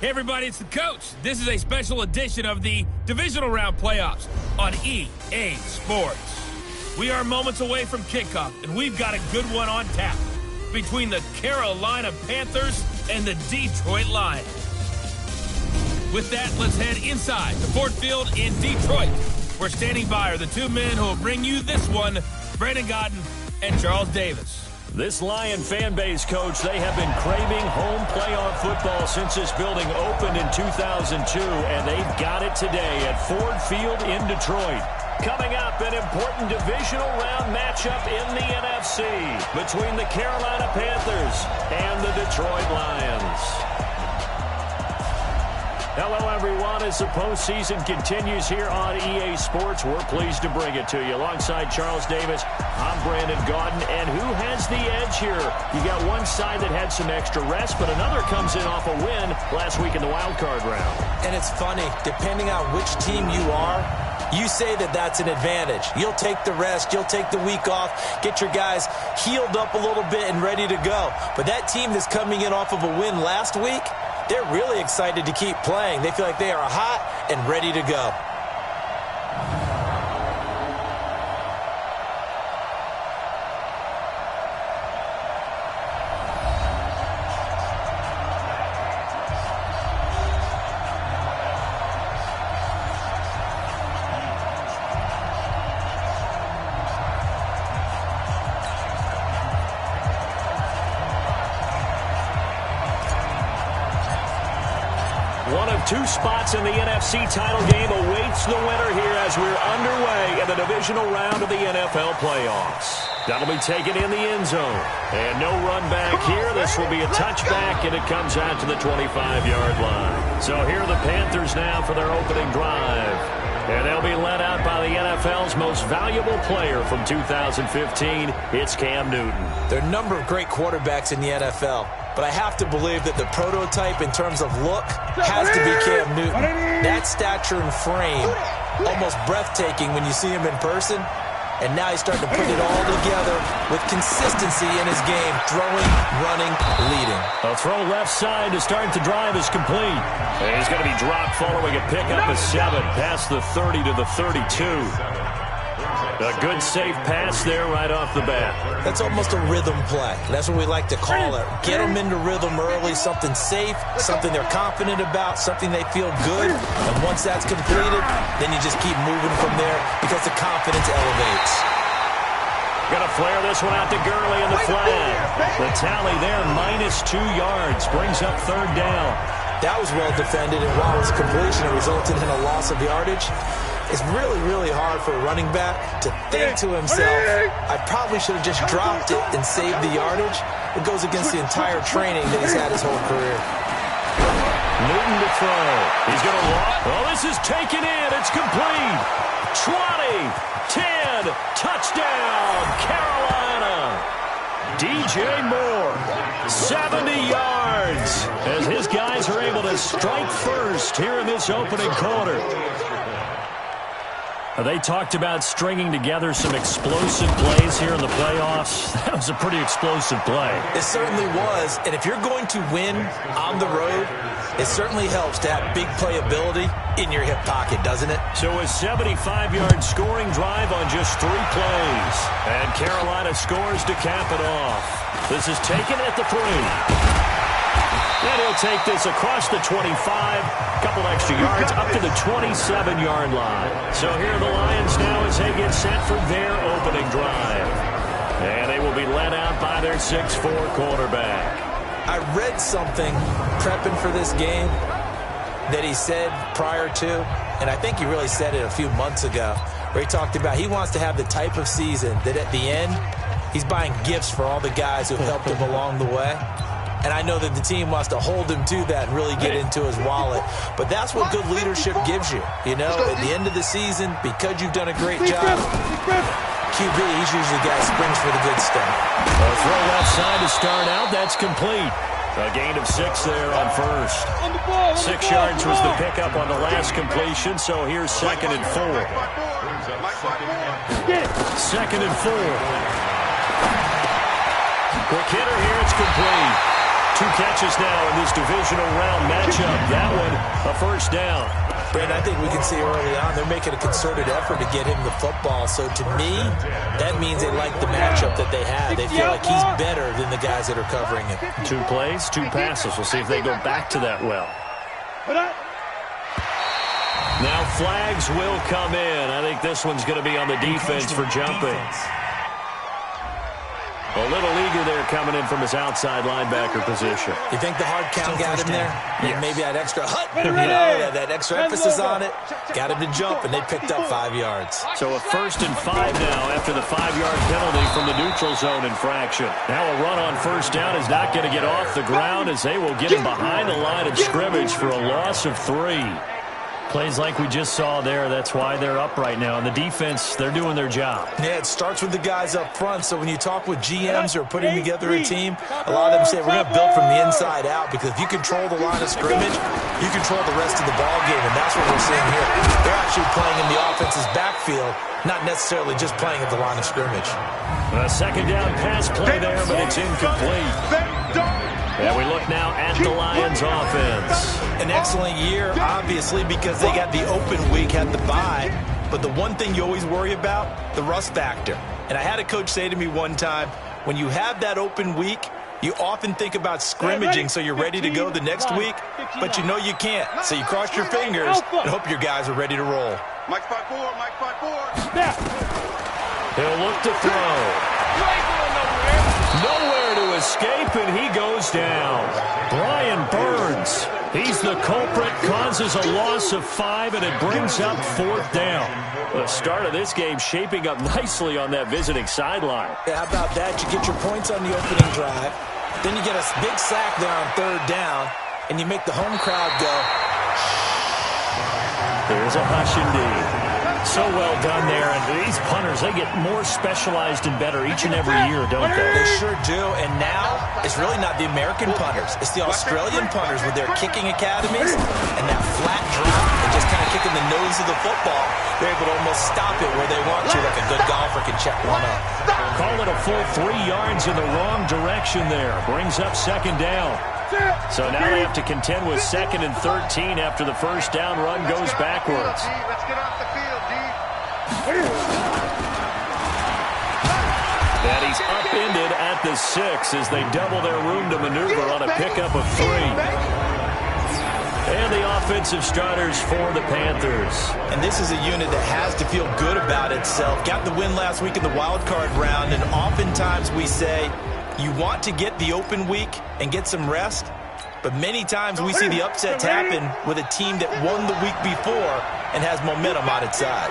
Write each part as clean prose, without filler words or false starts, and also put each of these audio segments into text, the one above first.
Hey everybody, it's the coach. This is a special edition of the Divisional Round playoffs on EA Sports. We are moments away from kickoff, and we've got a good one on tap between the Carolina Panthers and the Detroit Lions. With that, let's head inside the Ford Field in Detroit. We're standing by are the two men who will bring you this one, Brandon Godden and Charles Davis. This Lion fan base, Coach, they have been craving home playoff football since this building opened in 2002, and they've got it today at Ford Field in Detroit. Coming up, an important divisional round matchup in the NFC between the Carolina Panthers and the Detroit Lions. Hello, everyone. As the postseason continues here on EA Sports, we're pleased to bring it to you. Alongside Charles Davis, I'm Brandon Godden. And who has the edge here? You got one side that had some extra rest, but another comes in off a win last week in the wild card round. And it's funny, depending on which team you are, you say that that's an advantage. You'll take the rest, you'll take the week off, get your guys healed up a little bit and ready to go. But that team that's coming in off of a win last week, they're really excited to keep playing. They feel like they are hot and ready to go. One of two spots in the NFC title game awaits the winner here as we're underway in the divisional round of the NFL playoffs. That'll be taken in the end zone. And no run back here. This will be a touchback, and it comes out to the 25-yard line. So here are the Panthers now for their opening drive. And they'll be led out by the NFL's most valuable player from 2015. It's Cam Newton. There are a number of great quarterbacks in the NFL, but I have to believe that the prototype in terms of look has to be Cam Newton. That stature and frame, almost breathtaking when you see him in person. And now he's starting to put it all together with consistency in his game, throwing, running, leading. A throw left side to start the drive is complete. And he's going to be dropped following a pickup of 7 past the 30 to the 32. A good safe pass there right off the bat. That's almost a rhythm play. That's what we like to call it. Get them into rhythm early, something safe, something they're confident about, something they feel good. And once that's completed, then you just keep moving from there because the confidence elevates. Going to flare this one out to Gurley in the flag. The tally there, -2 yards, brings up third down. That was well defended, and while it was completion, it resulted in a loss of yardage. It's really, really hard for a running back to think to himself, I probably should have just dropped it and saved the yardage. It goes against the entire training that he's had his whole career. Newton to throw. He's going to walk. Well, this is taken in. It's complete. 20, 10, touchdown, Carolina. DJ Moore, 70 yards, as his guys are able to strike first here in this opening quarter. They talked about stringing together some explosive plays here in the playoffs. That was a pretty explosive play. It certainly was. And if you're going to win on the road, it certainly helps to have big playability in your hip pocket, doesn't it? So a 75-yard scoring drive on just 3 plays. And Carolina scores to cap it off. This is taken at the 3. And he'll take this across the 25, a couple extra yards, up to the 27-yard line. So here are the Lions now as they get set for their opening drive. And they will be led out by their 6'4 quarterback. I read something prepping for this game that he said prior to, and I think he really said it a few months ago, where he talked about he wants to have the type of season that at the end, he's buying gifts for all the guys who have helped him along the way. And I know that the team wants to hold him to that and really get into his wallet. But that's what good leadership gives you. You know, at the end of the season, because you've done a great job, QB, he's usually the guy who springs for the good stuff. A throw left side to start out. That's complete. A gain of 6 there on first. 6 yards was the pickup on the last completion, so here's 2nd and 4. 2nd and 4. Quick hitter here, it's complete. 2 catches now in this divisional round matchup. That one, a first down. Brandon, I think we can see early on they're making a concerted effort to get him the football. So to me, that means they like the matchup that they have. They feel like he's better than the guys that are covering him. 2 plays, 2 passes. We'll see if they go back to that well. Now flags will come in. I think this one's going to be on the defense for jumping. A little eager there coming in from his outside linebacker position. You think the hard count got him there? Yes. Maybe that extra that extra emphasis on it got him to jump, and they picked up 5 yards. So a 1st and 5 now after the 5-yard penalty from the neutral zone infraction. Now a run on first down is not going to get off the ground as they will get him behind the line of scrimmage for a loss of 3. Plays like we just saw there. That's why they're up right now. And the defense, they're doing their job. Yeah, it starts with the guys up front. So when you talk with GMs who are putting together a team, a lot of them say we're going to build from the inside out, because if you control the line of scrimmage, you control the rest of the ball game, and that's what we're seeing here. They're actually playing in the offense's backfield, not necessarily just playing at the line of scrimmage. A second down pass play there, but it's incomplete. And we look now at the Lions offense. An excellent year, obviously, because they got the open week, had the bye. But the one thing you always worry about, the rust factor. And I had a coach say to me one time, when you have that open week, you often think about scrimmaging so you're ready to go the next week, but you know you can't. So you cross your fingers and hope your guys are ready to roll. Mike 5-4, Mike 5-4. He'll look to throw. Nowhere to escape, and he goes down. Brian Burns, he's the culprit, causes a loss of 5, and it brings up 4th down. The start of this game shaping up nicely on that visiting sideline. Yeah, how about that? You get your points on the opening drive, then you get a big sack there on 3rd down, and you make the home crowd go. There's a hush indeed. So well done there. And these punters, they get more specialized and better each and every year, don't they? They sure do. And now, it's really not the American punters. It's the Australian punters with their kicking academies and that flat drop and just kind of kicking the nose of the football. They're able to almost stop it where they want to, like a good golfer can check one up. Call it a full 3 yards in the wrong direction there. Brings up 2nd down. So now they have to contend with 2nd and 13 after the first down run goes backwards. Let's get off the field, D. And he's upended at the 6 as they double their room to maneuver on a pickup of 3. And the offensive starters for the Panthers. And this is a unit that has to feel good about itself. Got the win last week in the wild card round, and oftentimes we say you want to get the open week and get some rest, but many times we see the upsets happen with a team that won the week before and has momentum on its side.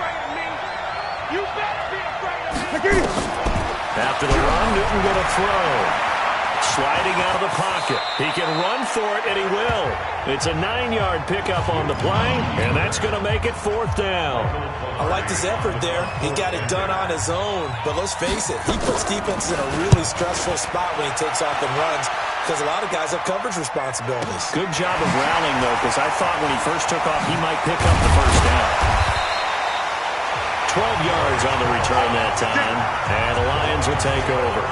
After the run, Newton going to throw. Sliding out of the pocket. He can run for it, and he will. It's a 9-yard pickup on the play, and that's going to make it 4th down. I like this effort there. He got it done on his own, but let's face it, he puts defenses in a really stressful spot when he takes off and runs, because a lot of guys have coverage responsibilities. Good job of rallying, though, because I thought when he first took off, he might pick up the first down. 12 yards on the return that time, and the Lions will take over.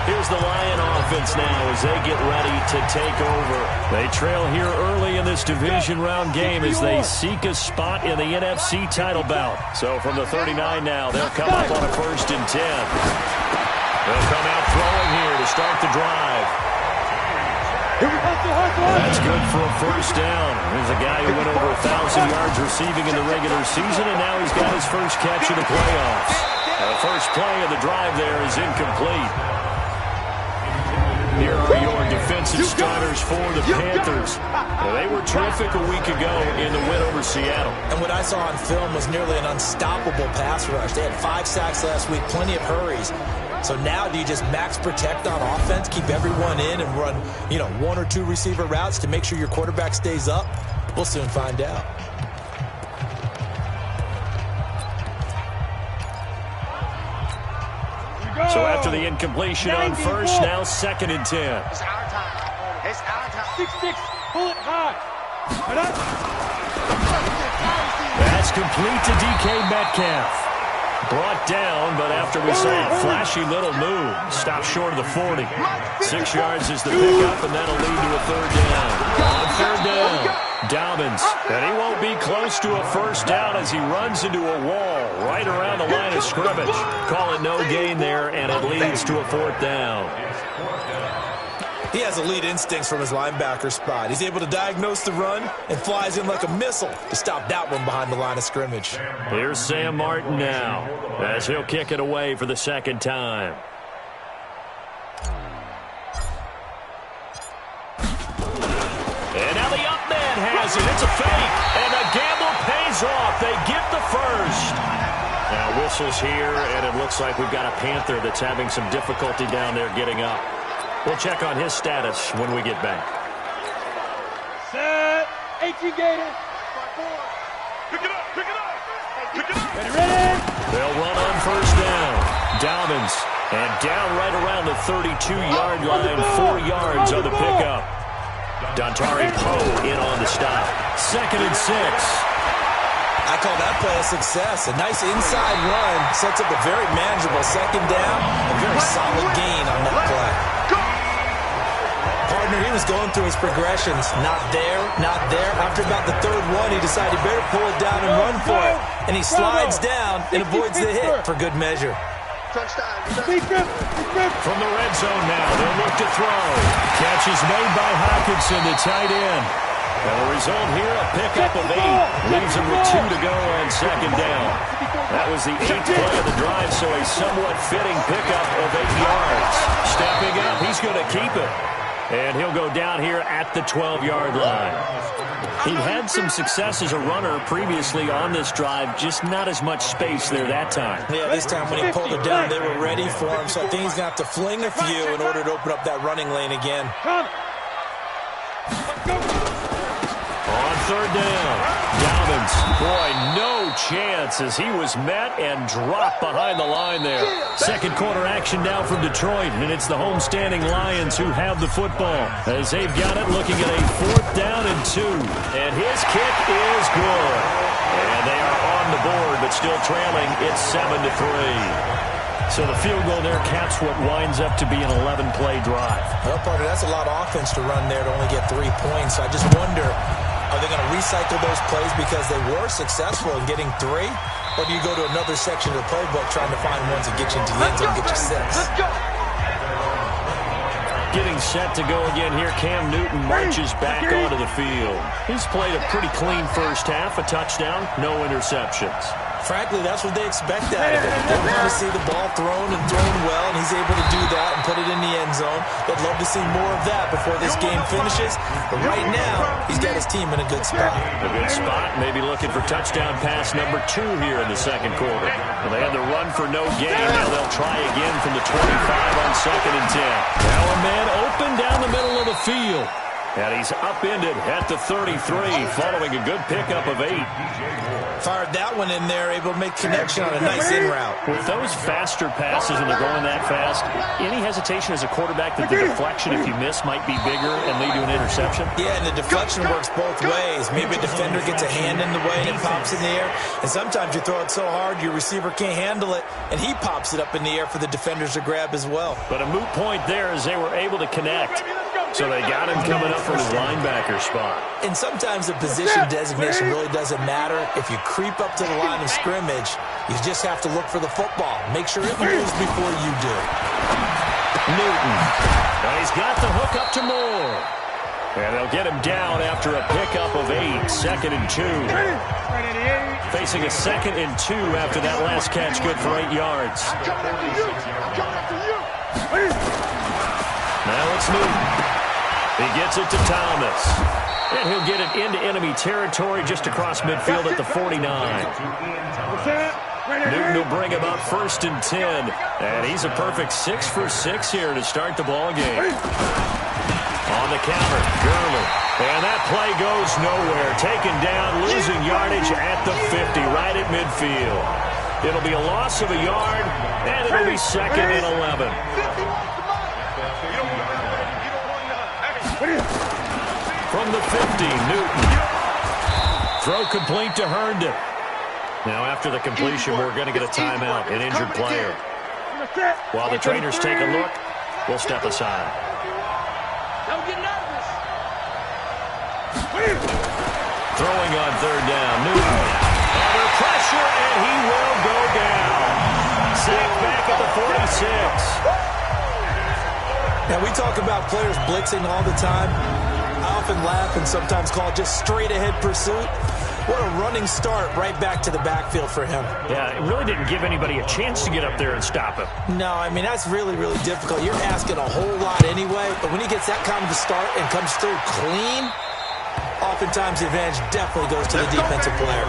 Here's the Lion offense now as they get ready to take over. They trail here early in this division round game as they seek a spot in the NFC title bout. So from the 39 now, they'll come up on a 1st and 10. They'll come out throwing here to start the drive. That's good for a first down. There's a guy who went over 1,000 yards receiving in the regular season, and now he's got his first catch in the playoffs. The first play of the drive there is incomplete. Here are your defensive starters for the Panthers. Well, they were terrific a week ago in the win over Seattle. And what I saw on film was nearly an unstoppable pass rush. They had 5 sacks last week, plenty of hurries. So now do you just max protect on offense, keep everyone in, and run, 1 or 2 receiver routes to make sure your quarterback stays up? We'll soon find out. So after the incompletion on first, now 2nd and 10. It's our time. It's our time. 6-6. Pull it high. That's complete to DK Metcalf. Brought down, but after we saw a flashy little move, stopped short of the 40. 6 yards is the pickup, and that'll lead to a third down. On third down, Dobbins. And he won't be close to a first down as he runs into a wall right around the line of scrimmage. Call it no gain there, and it leads to a fourth down. He has elite instincts from his linebacker spot. He's able to diagnose the run and flies in like a missile to stop that one behind the line of scrimmage. Here's Sam Martin now as he'll kick it away for the second time. And now the up man has it. It's a fake, and the gamble pays off. They get the first. Now whistles here, and it looks like we've got a Panther that's having some difficulty down there getting up. We'll check on his status when we get back. Set. 18 Gator. Pick it up, pick it up. Pick it up. Ready. They'll run on first down. Dobbins. And down right around the 32-yard line. 4 yards on the pickup. Dontari Poe in on the stop. 2nd and 6. I call that play a success. A nice inside run sets up a very manageable second down. A very solid gain on that play. Partner, he was going through his progressions. Not there, not there. After about the third one, he decided he better pull it down and run for it. And he slides down and avoids the hit for good measure. From the red zone now, they'll look to throw. Catch is made by Hockenson, the tight end. And the result here, a pickup of 8. Leaves him with 2 to go on second down. That was the 8th play of the drive, so a somewhat fitting pickup of 8 yards. Stepping up, he's going to keep it. And he'll go down here at the 12-yard line. He had some success as a runner previously on this drive, just not as much space there that time. Yeah, this time when he pulled it down, they were ready for him, so I think he's going to have to fling a few in order to open up that running lane again. On third down, Dobbins. Boy, no chance as he was met and dropped behind the line there. Second quarter action now from Detroit, and it's the homestanding Lions who have the football. As they've got it, looking at a 4th down and 2. And his kick is good. And they are on the board, but still trailing. It's 7-3. So the field goal there caps what winds up to be an 11-play drive. Well, partner, that's a lot of offense to run there to only get 3 points. So I just wonder, are they going to recycle those plays because they were successful in getting 3? Or do you go to another section of the playbook trying to find ones that get you into the end zone and get you 6? Getting set to go again here, Cam Newton marches back onto the field. He's played a pretty clean first half, a touchdown, no interceptions. Frankly, that's what they expect out of him. They want to see the ball thrown and thrown well, and he's able to do that and put it in the end zone. They'd love to see more of that before this game finishes. But right now, he's got his team in a good spot. A good spot, maybe looking for touchdown pass number 2 here in the second quarter. Well, they had the run for no gain. Now they'll try again from the 25 on 2nd and 10. Now a man open down the middle of the field. And he's upended at the 33, following a good pickup of 8. Fired that one in there, able to make connection on a nice in route. With those faster passes and they're going that fast, any hesitation as a quarterback that the deflection, if you miss, might be bigger and lead to an interception? Yeah, and the deflection works both ways. Maybe a defender gets a hand in the way and it pops in the air. And sometimes you throw it so hard your receiver can't handle it, and he pops it up in the air for the defenders to grab as well. But a moot point there as they were able to connect. So they got him coming up from his linebacker spot. And sometimes the position designation really doesn't matter. If you creep up to the line of scrimmage, you just have to look for the football. Make sure it moves before you do. Newton. Now he's got the hook up to Moore. And they'll get him down after a pickup of 8. 2nd and 2. Facing a 2nd and 2 after that last catch, good for 8 yards. Now it's Newton. He gets it to Thomas. And he'll get it into enemy territory just across midfield at the 49. Newton will bring him up 1st and 10. And he's a perfect 6 for 6 here to start the ball game. On the counter, Gurley. And that play goes nowhere. Taken down, losing yardage at the 50, right at midfield. It'll be a loss of a yard, and it'll be 2nd and 11. From the 50, Newton. Throw complete to Herndon. Now, after the completion, we're going to get a timeout, an injured player. While the trainers take a look, we'll step aside. Don't get nervous. Throwing on third down, Newton. Under pressure, and he will go down. Sacked back at the 46. Now, we talk about players blitzing all the time. I often laugh and sometimes call it just straight-ahead pursuit. What a running start right back to the backfield for him. Yeah, it really didn't give anybody a chance to get up there and stop him. No, I mean, that's really, really difficult. You're asking a whole lot anyway, but when he gets that kind of a start and comes through clean, oftentimes the advantage definitely goes to the defensive player.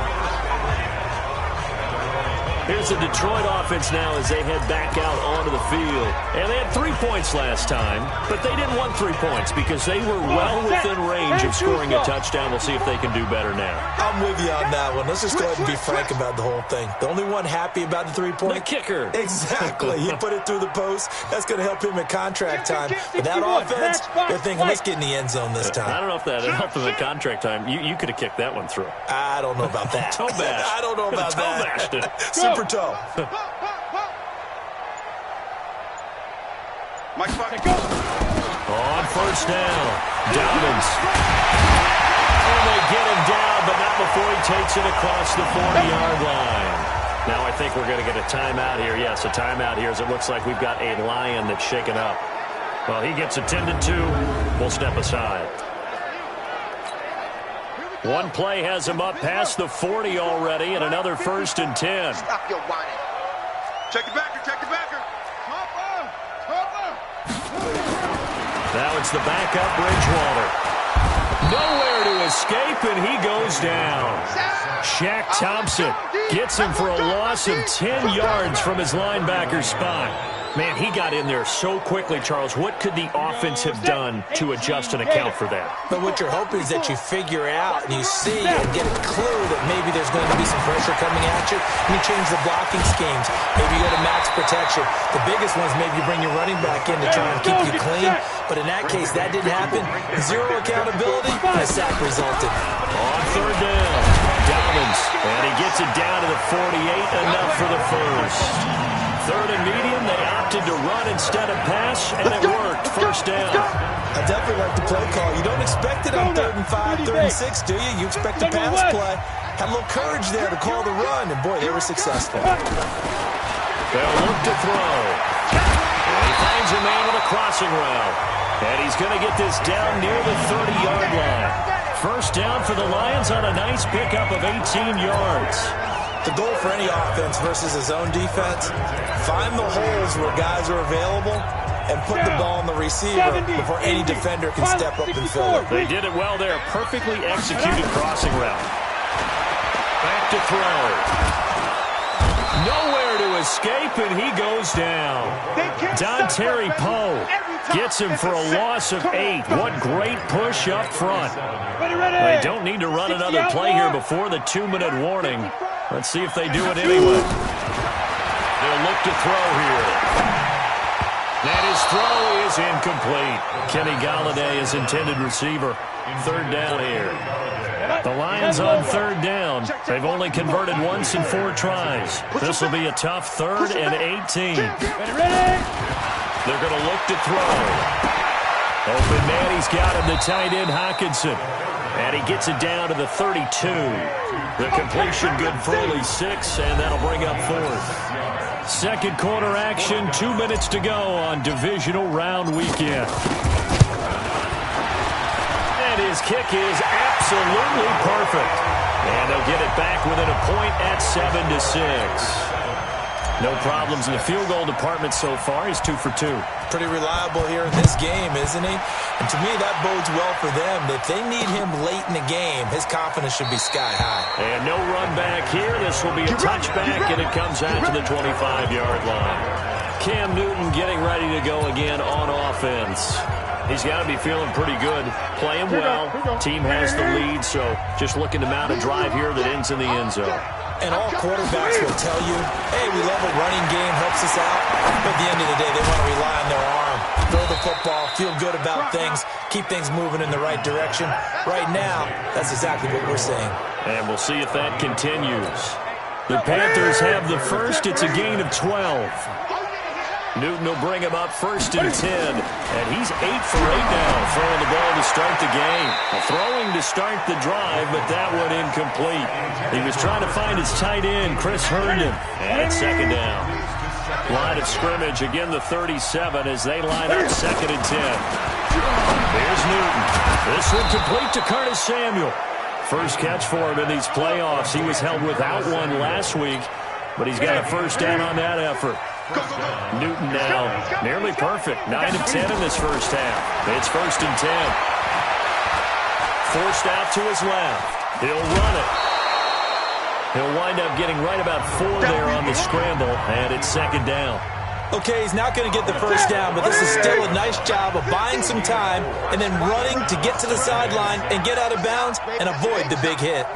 Here's the Detroit offense now as they head back out onto the field. And they had 3 points last time, but they didn't want 3 points because they were well within range of scoring a touchdown. We'll see if they can do better now. I'm with you on that one. Let's just go ahead and be frank about the whole thing. The only one happy about the 3-point? The kicker. Exactly. He put it through the post. That's going to help him at contract time. But that offense, they're thinking, let's get in the end zone this time. I don't know if that helped him at contract time. You could have kicked that one through. I don't know about that. Toe bash. I don't know about Toe that. bashed it. Super toe. Mike Bucket. On first down, Dobbins. And they get him down, but not before he takes it across the 40-yard line. Now I think we're going to get a timeout here. Yes, a timeout here as it looks like we've got a Lion that's shaken up. Well, he gets attended to. We'll step aside. One play has him up past the 40 already, and another 1st and 10. Stop your whining. Check the backer, check the backer. Now it's the backup Bridgewater. Nowhere to escape, and he goes down. Shaq Thompson gets him for a loss of 10 yards from his linebacker spot. Man, he got in there so quickly, Charles. What could the offense have done to adjust and account for that? But what you're hoping is that you figure out and you see and get a clue that maybe there's going to be some pressure coming at you, and you change the blocking schemes. Maybe you go to max protection. The biggest one is maybe you bring your running back in to try and keep you clean. But in that case, that didn't happen. Zero accountability, and a sack resulted. On third down, Dobbins, and he gets it down to the 48, enough for the first. Third and medium, they opted to run instead of pass, and it worked. First down. I definitely like the play call. You don't expect it on 3rd and 5, 3rd and 6, do you? You expect a pass play. Had a little courage there to call the run, and boy, they were successful. They'll look to throw. And he finds a man with a crossing route. And he's going to get this down near the 30-yard line. First down for the Lions on a nice pickup of 18 yards. The goal for any offense versus his own defense, find the holes where guys are available and put the ball on the receiver before any defender can step up and fill it. They did it well there. Perfectly executed crossing route. Back to throw. Nowhere to escape, and he goes down. Dontari Poe gets him for a loss of 8. What great push up front. They don't need to run another play here before the 2-minute warning. Let's see if they do it anyway. They'll look to throw here. And his throw is incomplete. Kenny Golladay is intended receiver. Third down here. The Lions on third down. They've only converted once in 4 tries. This will be a tough 3rd and 18. They're going to look to throw. Open man, he's got him, the tight end Hockenson. And he gets it down to the 32. The completion good for only 6, and that'll bring up 4th. Second quarter action, 2 minutes to go on Divisional Round Weekend. And his kick is absolutely perfect. And they'll get it back within a point at 7-6. No problems in the field goal department so far. He's 2 for 2. Pretty reliable here in this game, isn't he? And to me, that bodes well for them. If they need him late in the game, his confidence should be sky high. And no run back here. This will be a touchback, and it comes out to the 25-yard line. Cam Newton getting ready to go again on offense. He's got to be feeling pretty good. Playing well. Team has the lead, so just looking to mount a drive here that ends in the end zone. And all quarterbacks will tell you, hey, we love a running game, helps us out. But at the end of the day, they want to rely on their arm. Throw the football, feel good about things, keep things moving in the right direction. Right now, that's exactly what we're saying. And we'll see if that continues. The Panthers have the first. It's a gain of 12. Newton will bring him up 1st and 10. And he's 8 for 8 now, throwing the ball to start the game. Throwing to start the drive, but that one incomplete. He was trying to find his tight end, Chris Herndon. And it's 2nd down. Line of scrimmage, again the 37 as they line up 2nd and 10. There's Newton. This one complete to Curtis Samuel. First catch for him in these playoffs. He was held without one last week, but he's got a 1st down on that effort. Newton now nearly perfect. 9 of 10 in this first half. It's 1st and 10. Forced out to his left. He'll run it. He'll wind up getting right about 4 there on the scramble, and it's 2nd down. Okay, he's not going to get the 1st down, but this is still a nice job of buying some time and then running to get to the sideline and get out of bounds and avoid the big hit.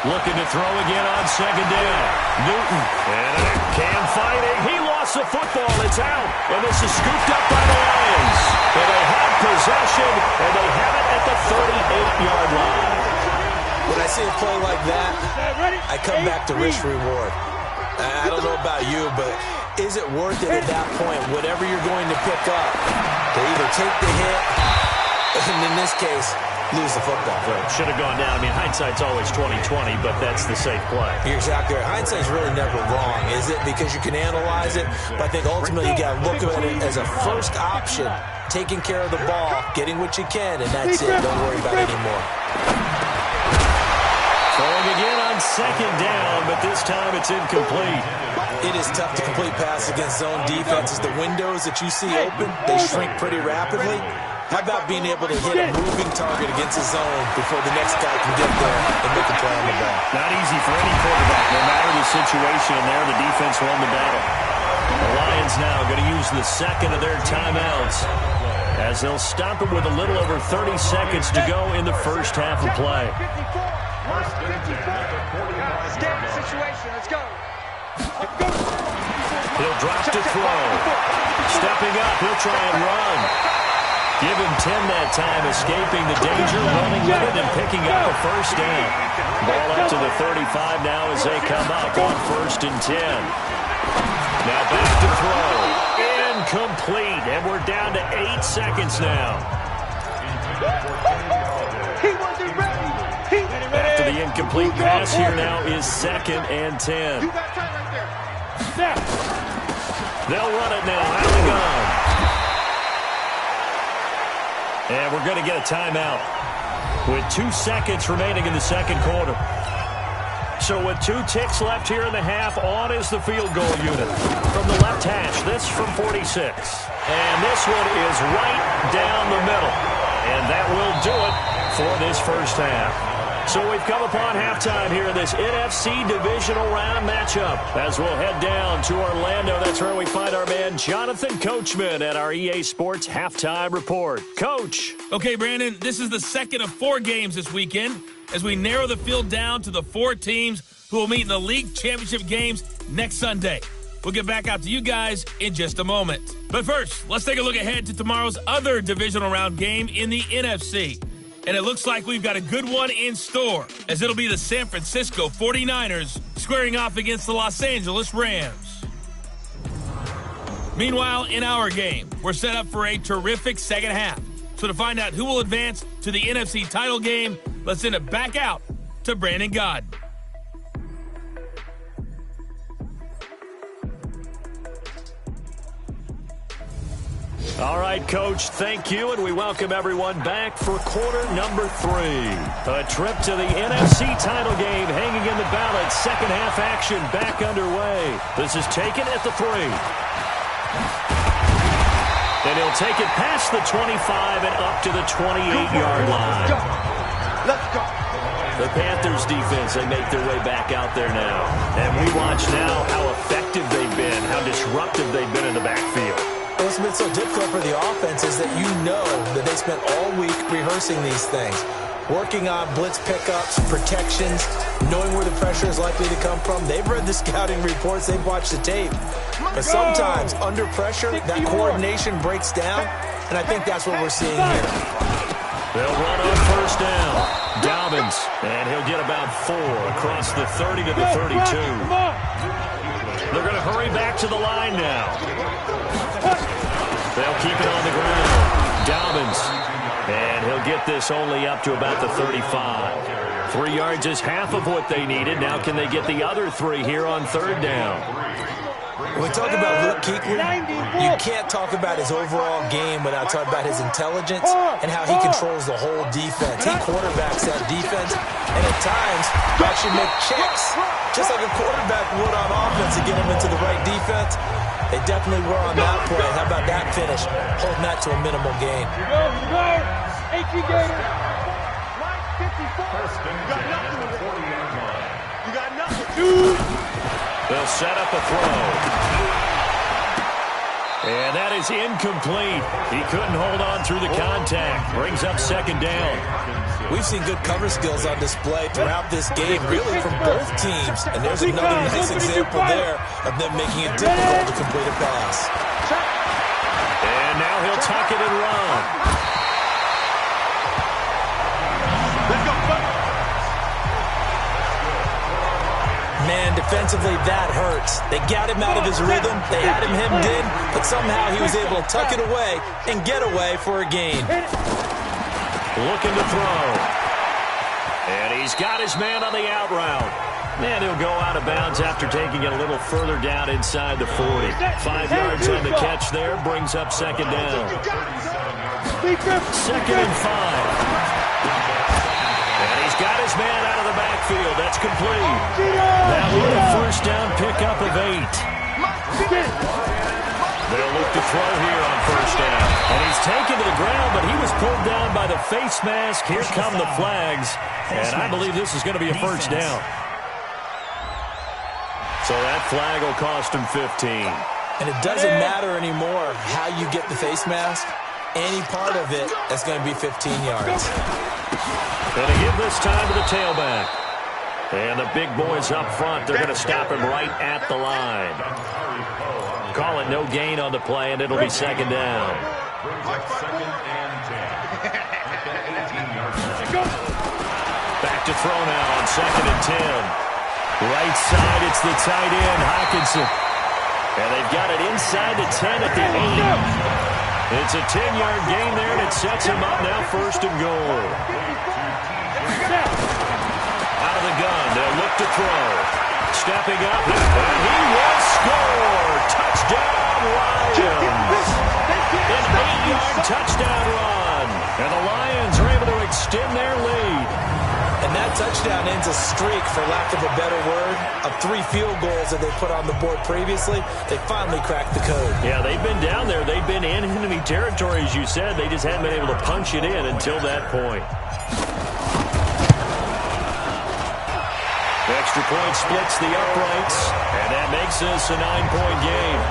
Looking to throw again on 2nd down. Newton, and can find it. He lost the football. It's out, and this is scooped up by the Lions. And they have possession, and they have it at the 38-yard line. When I see a play like that, I come back to risk reward. I don't know about you, but is it worth it at that point, whatever you're going to pick up, to either take the hit, and in this case, lose the football? Right. Should have gone down. I mean, hindsight's always 20/20, but that's the safe play. You're exactly right. Hindsight's really never wrong, is it? Because you can analyze it, but I think ultimately you got to look at it as a first option, taking care of the ball, getting what you can, and that's it. Don't worry about it anymore. Throwing again on 2nd down, but this time it's incomplete. It is tough to complete passes against zone defenses. The windows that you see open, they shrink pretty rapidly. How about being able to hit a moving target against a zone before the next guy can get there and make a play on the ball? Not easy for any quarterback, no matter the situation, and there the defense won the battle. The Lions now going to use the 2nd of their timeouts as they'll stop it with a little over 30 seconds to go in the first half of play. He'll drop to throw. Stepping up, he'll try and run. Give him 10 that time, escaping the danger, running with it, and picking up a 1st down. Ball up to the 35 now as they come up on 1st and 10. Now back to throw. Incomplete, and we're down to 8 seconds now. After the incomplete pass, here now is 2nd and 10. They'll run it now. Out they go. And we're going to get a timeout with 2 seconds remaining in the 2nd quarter. So with 2 ticks left here in the half, on is the field goal unit. From the left hash, this from 46. And this one is right down the middle. And that will do it for this first half. So we've come upon halftime here in this NFC Divisional Round matchup. As we'll head down to Orlando, that's where we find our man Jonathan Coachman at our EA Sports Halftime Report. Coach. Okay, Brandon, this is the 2nd of 4 games this weekend as we narrow the field down to the 4 teams who will meet in the league championship games next Sunday. We'll get back out to you guys in just a moment. But first, let's take a look ahead to tomorrow's other Divisional Round game in the NFC. And it looks like we've got a good one in store, as it'll be the San Francisco 49ers squaring off against the Los Angeles Rams. Meanwhile, in our game, we're set up for a terrific second half. So to find out who will advance to the NFC title game, let's send it back out to Brandon Gaudin. All right, Coach, thank you, and we welcome everyone back for quarter number 3. A trip to the NFC title game hanging in the balance. Second half action back underway. This is taken at the 3. And he'll take it past the 25 and up to the 28-yard line. Let's go. The Panthers defense, they make their way back out there now. And we watch now how effective they've been, how disruptive they've been in the backfield. What's been so difficult for the offense is that you know that they spent all week rehearsing these things, working on blitz pickups, protections, knowing where the pressure is likely to come from. They've read the scouting reports. They've watched the tape. But sometimes, under pressure, that coordination breaks down, and I think that's what we're seeing here. They'll run on first down. Dobbins, and he'll get about 4 across the 30 to the 32. They're going to hurry back to the line now. They'll keep it on the ground. Dobbins, and he'll get this only up to about the 35. 3 yards is half of what they needed. Now can they get the other 3 here on third down? When we talk about Luke Kuechly, you can't talk about his overall game without talking about his intelligence and how he controls the whole defense. He quarterbacks that defense, and at times will actually make checks, just like a quarterback would on offense to get him into the right defense. They definitely were on that play. How about that finish? Holding that to a minimal gain. You got nothing. They'll set up a throw. And that is incomplete. He couldn't hold on through the contact. Brings up second down. We've seen good cover skills on display throughout this game, really from both teams. And there's another nice example there of them making it difficult to complete a pass. And now he'll tuck it and run. Let's go, buddy. Man, defensively, that hurts. They got him out of his rhythm. They had him hemmed in, but somehow he was able to tuck it away and get away for a gain. Looking to throw. And he's got his man on the out route. And he'll go out of bounds after taking it a little further down inside the 40. 5 yards on the catch there, brings up second down. 2nd and 5. And he's got his man out of the backfield. That's complete. That will be a first down pickup of 8. They'll look to throw here on first down. And he's taken to the ground, but he was pulled down by the face mask. Here come the flags. And I believe this is going to be a first down. So that flag will cost him 15. And it doesn't matter anymore how you get the face mask. Any part of it, that's going to be 15 yards. Going to give this time to the tailback. And the big boys up front, they're going to stop him right at the line. Call it no gain on the play, and it'll be second down. Back to throw now on 2nd and 10. Right side, it's the tight end, Hockenson. And they've got it inside the 10 at the 8. It's a 10-yard gain there, and it sets him up now first and goal. Out of the gun, they'll look to throw. Stepping up, and he will score. Touchdown, Lions. An 8-yard touchdown run. And the Lions are able to extend their lead. And that touchdown ends a streak, for lack of a better word, of 3 field goals that they put on the board previously. They finally cracked the code. Yeah, they've been down there. They've been in enemy territory, as you said. They just haven't been able to punch it in until that point. The extra point splits the uprights, and that makes this a 9-point game.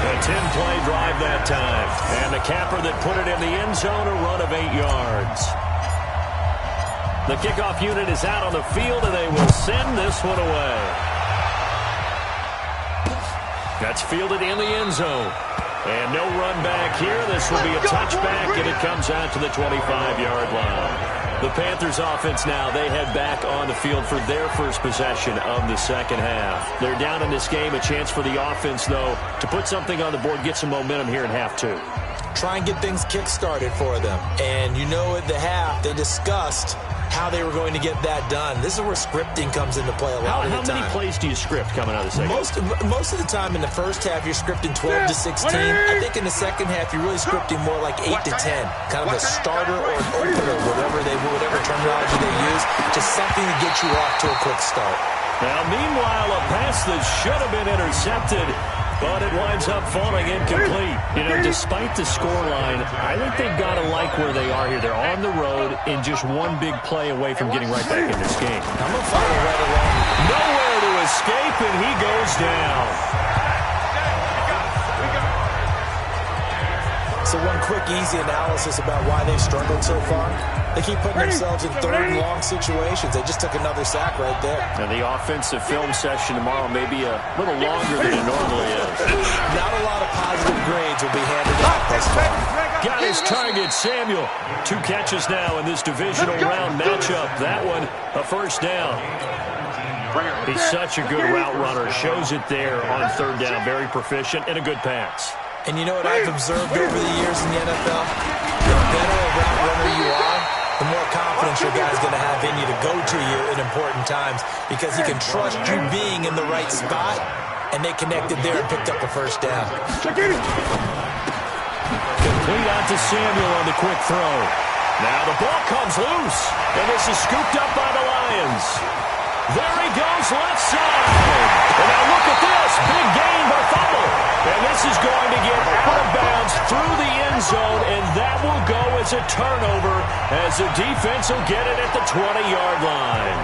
A 10-play drive that time. And the capper that put it in the end zone, a run of 8 yards. The kickoff unit is out on the field, and they will send this one away. That's fielded in the end zone. And no run back here. This will be a touchback, and it comes out to the 25-yard line. The Panthers offense now, they head back on the field for their first possession of the second half. They're down in this game. A chance for the offense, though, to put something on the board, get some momentum here in half 2. Try and get things kick-started for them. And you know at the half, they discussed how they were going to get that done. This is where scripting comes into play a lot of the time. How many plays do you script coming out of the second? Most of the time in the first half, you're scripting 12 to 16. I think in the second half, you're really scripting more like 8 to 10. Kind of a starter or an opener, whatever terminology they use. Just something to get you off to a quick start. Now, meanwhile, a pass that should have been intercepted, but it winds up falling incomplete. You know, despite the scoreline, I think they've got to like where they are here. They're on the road and just one big play away from getting right back in this game. I'm going to follow right along. Nowhere to escape, and he goes down. So one quick, easy analysis about why they've struggled so far. They keep putting themselves in third and long situations. They just took another sack right there. And the offensive film session tomorrow may be a little longer than it normally is. Not a lot of positive grades will be handed out thus far. got his target, Samuel. 2 catches now in this divisional round matchup. That one, a first down. He's such a good route runner. Shows it there on third down. Very proficient and a good pass. And you know what I've observed over the years in the NFL? The better a route runner you are, the more confidence your guy's going to have in you to go to you in important times because he can trust you being in the right spot, and they connected there and picked up a first down. Complete out to Samuel on the quick throw. Now the ball comes loose, and this is scooped up by the Lions. There he goes, left side. And now look at this. Big gain by fumble. And this is going to get out of bounds through the end zone, and that will go as a turnover as the defense will get it at the 20-yard line.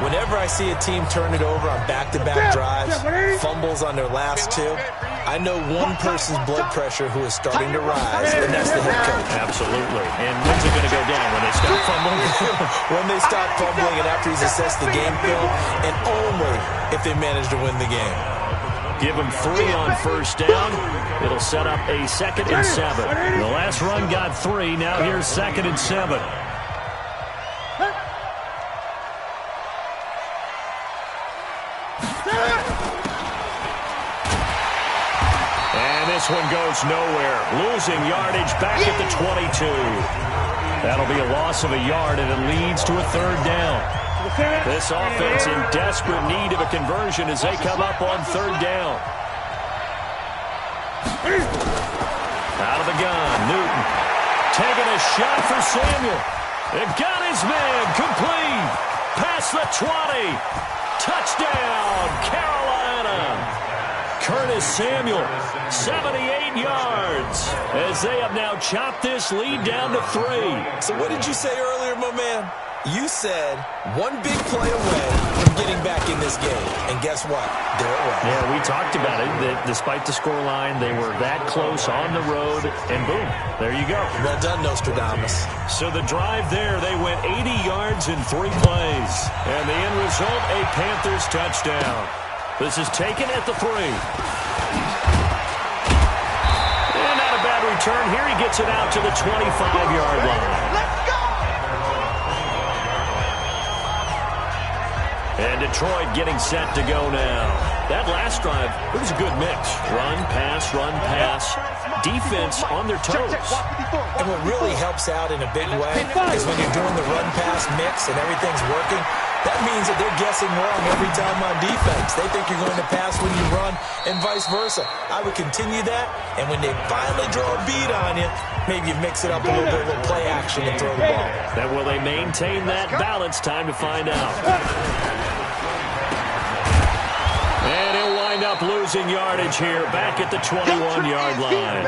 Whenever I see a team turn it over on back-to-back drives, fumbles on their last 2, I know one person's blood pressure who is starting to rise, and that's the head coach. Absolutely. And when's it going to go down? When they stop fumbling? When they stop fumbling and after he's assessed the game film, and only if they manage to win the game. Give him 3 on first down. It'll set up a 2nd and 7. The last run got 3. Now here's 2nd and 7. And this one goes nowhere. Losing yardage back at the 22. That'll be a loss of a yard, and it leads to a 3rd down. This offense in desperate need of a conversion as they come up on 3rd down. Out of the gun, Newton taking a shot for Samuel. It got his man, complete. Past the 20. Touchdown, Carolina. Curtis Samuel, 78 yards, as they have now chopped this lead down to 3. So what did you say earlier, my man? You said one big play away from getting back in this game. And guess what? There it was. Yeah, we talked about it. That despite the scoreline, they were that close on the road, and boom, there you go. Well done, Nostradamus. So the drive there, they went 80 yards in 3 plays. And the end result, a Panthers touchdown. This is taken at the 3. And not a bad return here. He gets it out to the 25-yard line. And Detroit getting set to go now. That last drive, it was a good mix. Run, pass, defense on their toes. And what really helps out in a big way is when you're doing the run-pass mix and everything's working, that means that they're guessing wrong every time on defense. They think you're going to pass when you run and vice versa. I would continue that, and when they finally draw a beat on you, maybe you mix it up a little bit with play action and throw the ball. And will they maintain that balance? Time to find out. And he'll wind up losing yardage here back at the 21-yard line.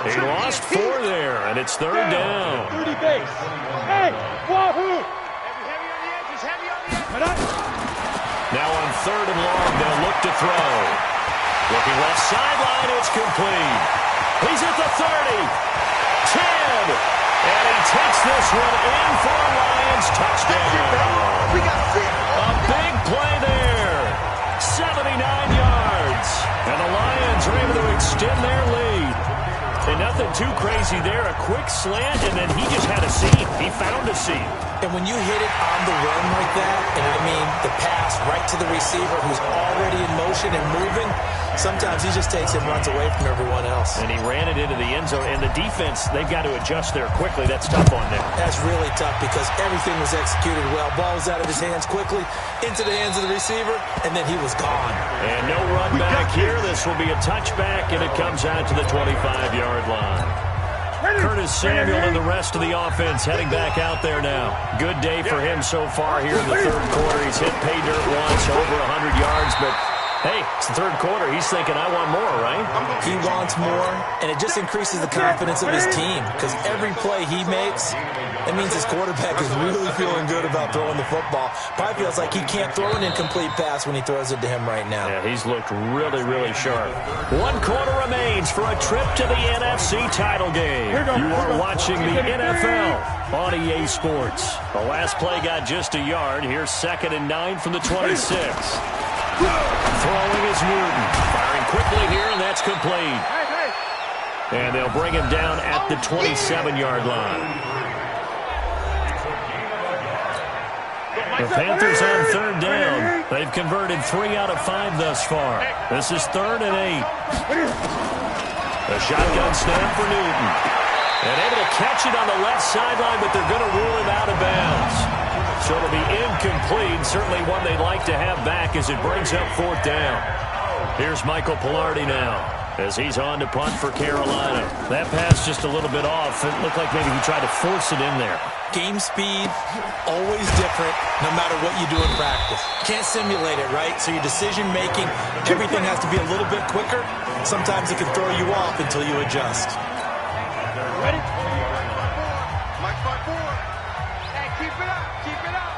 He lost 4 there, and it's 3rd down. Now on 3rd and long, they'll look to throw. Looking left sideline, it's complete. He's at the 30, 10, and he takes this one in for a Lions touchdown. A big play there, 79 yards, and the Lions are able to extend their lead. And nothing too crazy there, a quick slant, and then he just had a seam. He found a seam. And when you hit it on the rim like that, and I mean the pass right to the receiver who's already in motion and moving, sometimes he just takes it and runs away from everyone else. And he ran it into the end zone. And the defense, they've got to adjust there quickly. That's tough on them. That's really tough because everything was executed well. Ball was out of his hands quickly, into the hands of the receiver, and then he was gone. And no run back here. This will be a touchback, and it comes out to the 25-yard line. Curtis Samuel and the rest of the offense heading back out there now. Good day for him so far here in the 3rd quarter. He's hit pay dirt once, over 100 yards, but hey, it's the 3rd quarter. He's thinking, I want more, right? He wants more, and it just increases the confidence of his team because every play he makes, that means his quarterback is really feeling good about throwing the football. Probably feels like he can't throw an incomplete pass when he throws it to him right now. Yeah, he's looked really, really sharp. 1 quarter remains for a trip to the NFC title game. You are watching the NFL on EA Sports. The last play got just a yard. Here's 2nd and 9 from the 26. Throwing is Newton. Firing quickly here, and that's complete. And they'll bring him down at the 27-yard line. The Panthers on third down. They've converted 3 out of 5 thus far. This is 3rd and 8. A shotgun snap for Newton. And able to catch it on the left sideline, but they're going to rule him out of bounds. So it'll be incomplete. Certainly one they'd like to have back as it brings up 4th down. Here's Michael Pilardi now as he's on to punt for Carolina. That pass just a little bit off. It looked like maybe he tried to force it in there. Game speed, always different, no matter what you do in practice. Can't simulate it, right? So your decision-making, everything has to be a little bit quicker. Sometimes it can throw you off until you adjust. Ready? Mike 5-4. Hey, keep it up. Keep it up.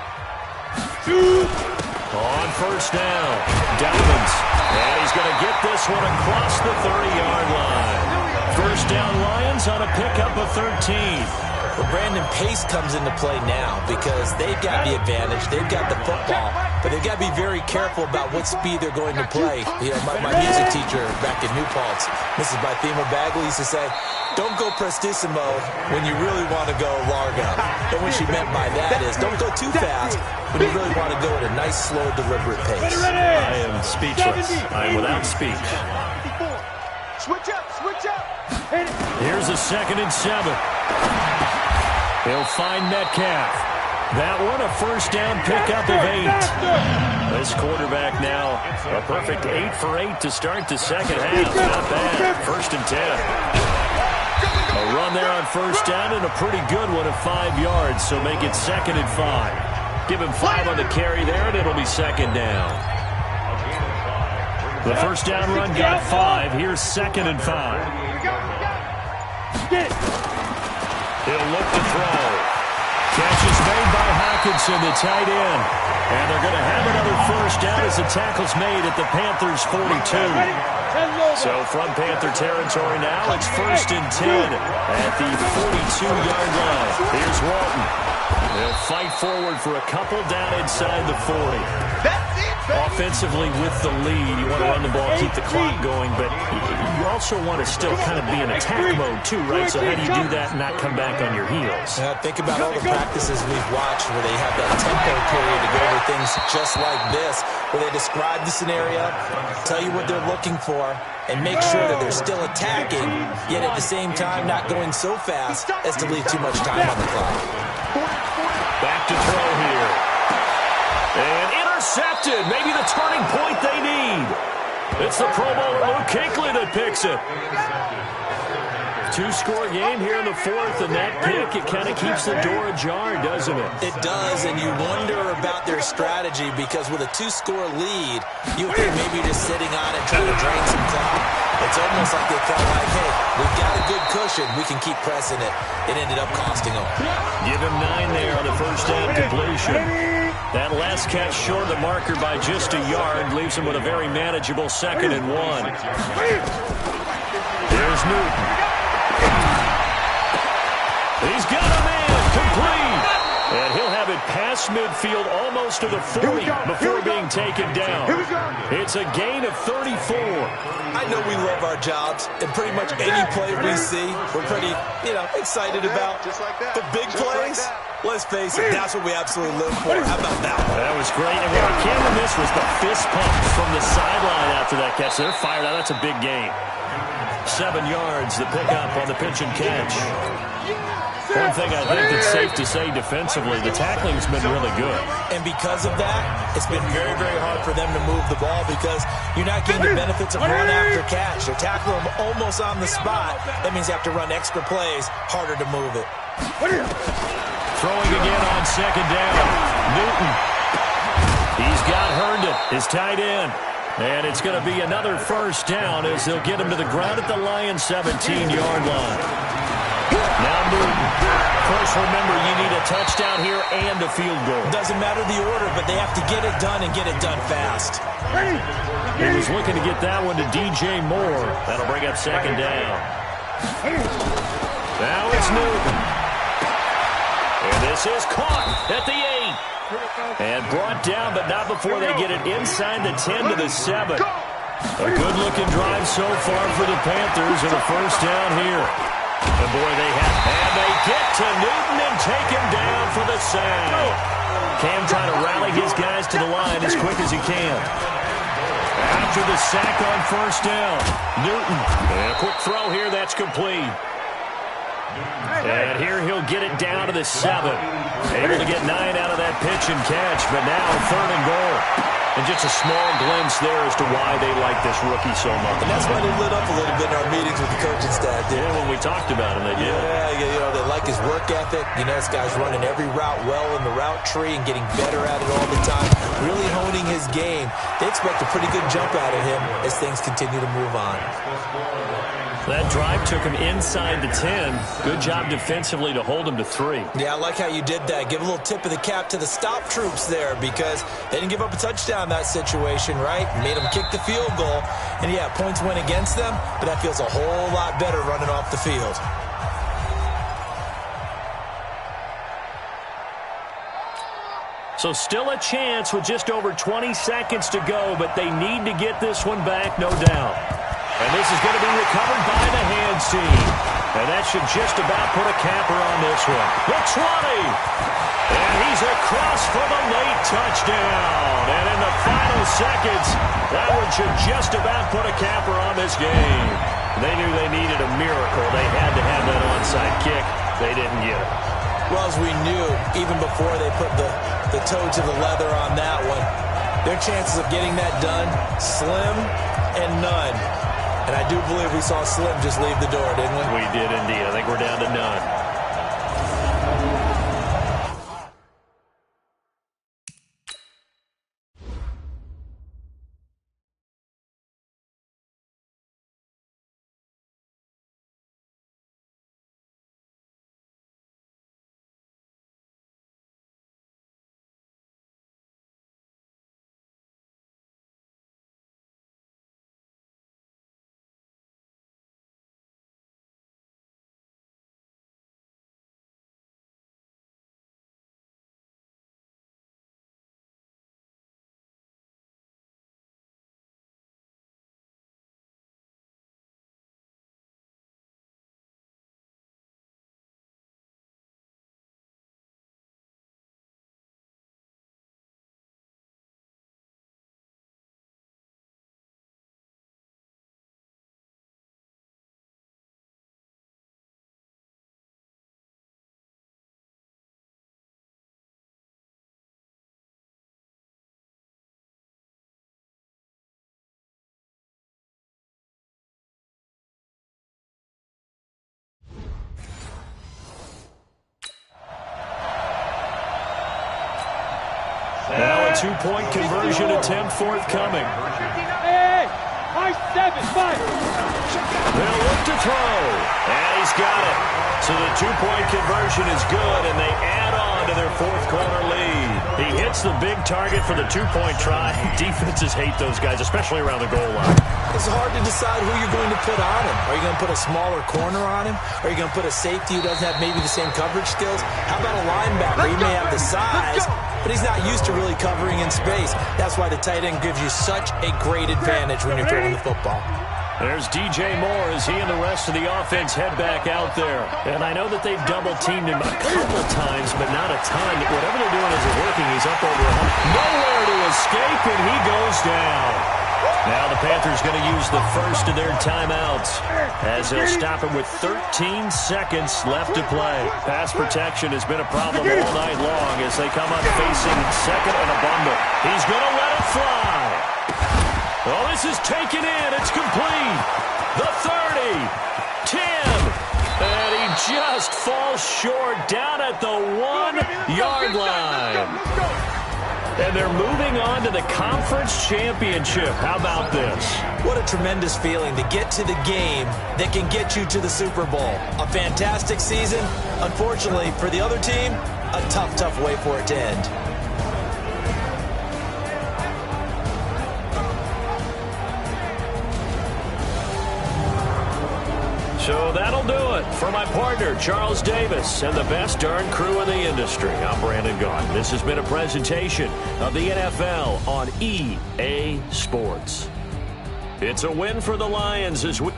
On first down, Dobbins. And he's going to get this one across the 30-yard line. First down, Lions on a pickup of 13. Well, Brandon, pace comes into play now because they've got the advantage. They've got the football, but they've got to be very careful about what speed they're going to play. You know, my music teacher back in New Paltz, Mrs. Bythema Bagley, used to say, don't go prestissimo when you really want to go largo. And what she meant by that is don't go too fast when you really want to go at a nice, slow, deliberate pace. I am speechless. I am without speech. Switch up. Switch up. Here's a 2nd and 7. He'll find Metcalf. That one a first down pickup of 8. This quarterback now a perfect 8 for 8 to start the second half. Not bad. 1st and 10. A run there on first down and a pretty good one of 5 yards. So make it 2nd and 5. Give him 5 on the carry there and it'll be 2nd down. The first down run got 5. Here's 2nd and 5. He'll look to throw. Catch is made by Hawkinson, the tight end. And they're going to have another first down as the tackle's made at the Panthers' 42. So from Panther territory now, it's 1st and 10 at the 42-yard line. Here's Walton. They'll fight forward for a couple down inside the 40. Offensively with the lead, you want to run the ball, keep the clock going, but you also want to still kind of be in attack mode too, right? So how do you do that and not come back on your heels? Think about all the practices we've watched where they have that tempo period to go over things just like this, where they describe the scenario, tell you what they're looking for, and make sure that they're still attacking, yet at the same time not going so fast as to leave too much time on the clock. Back to throw here. And intercepted. Maybe the turning point they need. It's the Pro Bowler Luke Kuechly that picks it. 2-score game here in the 4th, and that pick, it kind of keeps the door ajar, doesn't it? It does, and you wonder about their strategy because with a 2-score lead, you think maybe you're just sitting on it trying to drain some clock. It's almost like they felt like, hey, we've got a good cushion. We can keep pressing it. It ended up costing them. Give him 9 there on the first down completion. That last catch short of the marker by just a yard leaves him with a very manageable 2nd and 1. Here's Newton. He's got a man complete. And he'll have it past midfield almost to the 40 before being taken down. It's a gain of 34. I know we love our jobs, and pretty much any play we see, we're pretty, excited about. The big plays, let's face it, that's what we absolutely live for. How about that one? That was great. And what I can't miss was the fist pump from the sideline after that catch. They're fired out. That's a big gain. 7 yards, the pickup on the pitch and catch. One thing I think that's safe to say defensively, the tackling's been really good. And because of that, it's been very, very hard for them to move the ball because you're not getting the benefits of run after catch. They're tackling them almost on the spot. That means you have to run extra plays, harder to move it. Throwing again on 2nd down. Newton. He's got Herndon, his tight end. And it's going to be another first down as they'll get him to the ground at the Lions' 17-yard line. Now Newton. Of course, remember, you need a touchdown here and a field goal. Doesn't matter the order, but they have to get it done and get it done fast. He was looking to get that one to DJ Moore. That'll bring up 2nd down. Now it's Newton. And this is caught at the 8. And brought down, but not before they get it inside the 10 to the 7. A good-looking drive so far for the Panthers and a first down here. And boy, and they get to Newton and take him down for the sack. Cam trying to rally his guys to the line as quick as he can. After the sack on first down, Newton. And a quick throw here, that's complete. And here he'll get it down to the 7. Able to get 9 out of that pitch and catch, but now 3rd and goal. And just a small glimpse there as to why they like this rookie so much. And that's why they lit up a little bit in our meetings with the coaching staff. Yeah, when we talked about him, they did. Yeah, they like his work ethic. You know, this guy's running every route well in the route tree and getting better at it all the time. Really honing his game. They expect a pretty good jump out of him as things continue to move on. That drive took him inside the 10. Good job defensively to hold him to 3. Yeah, I like how you did that. Give a little tip of the cap to the stop troops there because they didn't give up a touchdown in that situation, right? Made them kick the field goal. And, yeah, points went against them, but that feels a whole lot better running off the field. So still a chance with just over 20 seconds to go, but they need to get this one back, no doubt. And this is going to be recovered by the hands team. And that should just about put a capper on this one. The 20. And he's across for the late touchdown. And in the final seconds, that one should just about put a capper on this game. They knew they needed a miracle. They had to have that onside kick. They didn't get it. Well, as we knew, even before they put the toe to the leather on that one, their chances of getting that done, slim and none. And I do believe we saw Slim just leave the door, didn't we? We did indeed. I think we're down to none. Now a two-point conversion attempt forthcoming. They'll look to throw, and he's got it. So the two-point conversion is good, and they add on to their fourth-quarter lead. He hits the big target for the two-point try. Defenses hate those guys, especially around the goal line. It's hard to decide who you're going to put on him. Are you going to put a smaller corner on him? Are you going to put a safety who doesn't have maybe the same coverage skills? How about a linebacker? He may have the size, but he's not used to really covering in space. That's why the tight end gives you such a great advantage when you're throwing the football. There's DJ Moore as he and the rest of the offense head back out there. And I know that they've double-teamed him a couple times, but not a ton. Whatever they're doing isn't working. He's up over 100. Nowhere to escape, and he goes down. Now the Panthers going to use the first of their timeouts as they'll stop him with 13 seconds left to play. Pass protection has been a problem all night long as they come up facing second and a bundle. He's going to let it fly. Oh, this is taken in. It's complete. The 30, 10, and he just falls short down at the 1-yard line. And they're moving on to the conference championship. How about this? What a tremendous feeling to get to the game that can get you to the Super Bowl. A fantastic season. Unfortunately, for the other team, a tough, tough way for it to end. So that'll do it for my partner, Charles Davis, and the best darn crew in the industry. I'm Brandon Gaudin. This has been a presentation of the NFL on EA Sports. It's a win for the Lions as we...